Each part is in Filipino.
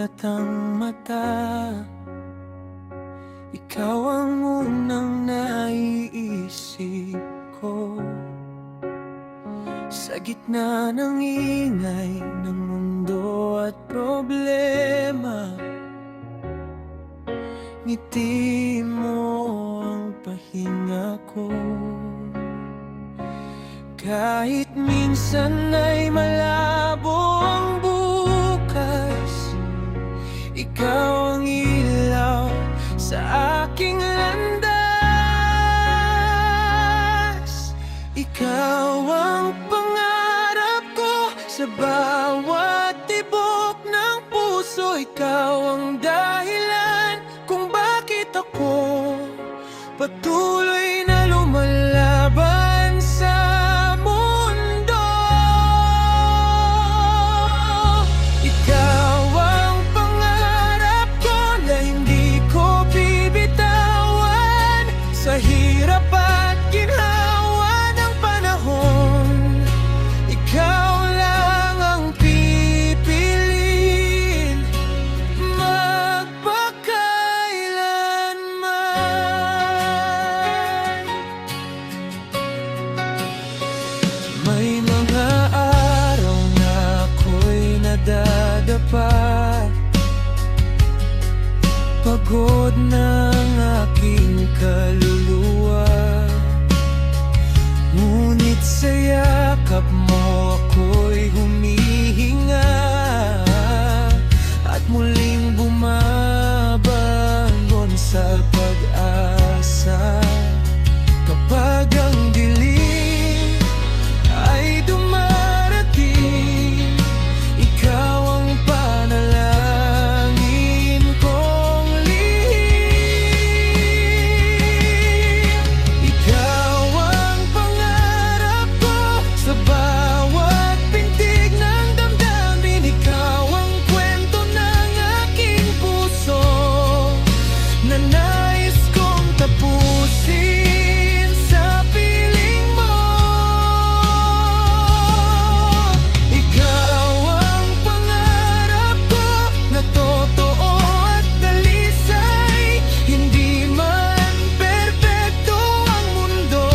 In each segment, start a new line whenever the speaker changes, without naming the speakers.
namulat ang mata. Ikaw ang unang naiisip ko. Sa gitna ng ingay ng mundo at problema, ngiti mo ang pahinga ko. Kahit minsan ay malabo ang bukas, ikaw ang ilaw sa aking landas. Ikaw ang pangarap ko sa bawat tibok ng puso. Ikaw ang dahilan kung bakit ako patuloy na lumalaban sa mundo. Ikaw ang pangarap ko na hindi ko bibitawan. Sa hirap at ginhawa ng panahon, ikaw lang ang pipiliin magpakailanman. May mga araw na ako'y nadadapa, pagod ng aking kaluluwa. Ngunit sa yakap mo ako'y humihinga at muling bumabangon sa pag-asa. Kapag ang dilim ay dumarating, ikaw ang panalangin kong lihim. Ikaw ang pangarap ko sa bawat pintig ng damdamin. Ikaw ang kwento ng aking puso na nais kong tapusin sa piling mo. Ikaw ang pangarap ko na totoo at dalisay. Hindi man perpekto ang mundo,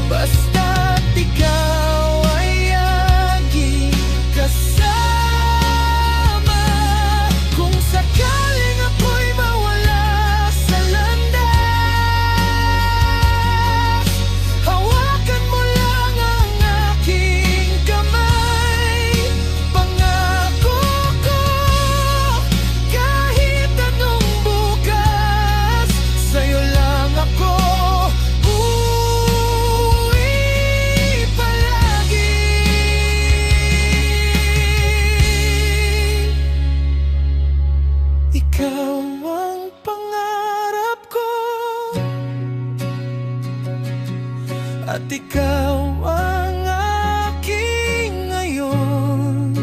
basta't ikaw ay aking kasama. Kung sakaling ako'y mawala sa landas, hawakan mo lang ang aking kamay. Pangako ko, kahit anong bukas, sa'yo lang ako uuwi palagi. Ikaw ang pangarap ko at ikaw ang aking ngayon.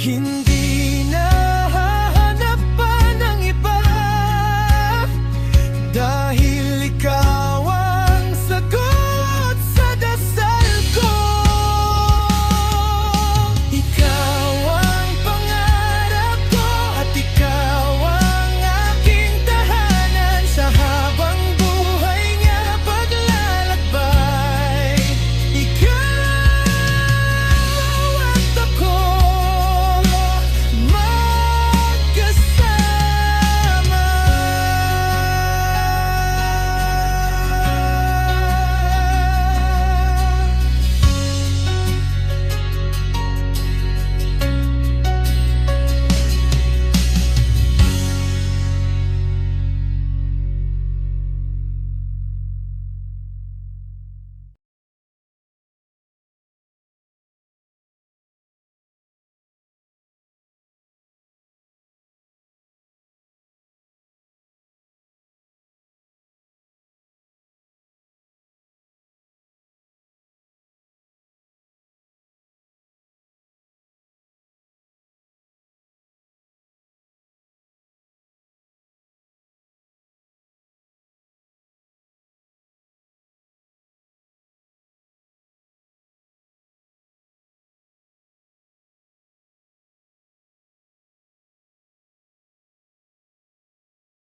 Hindi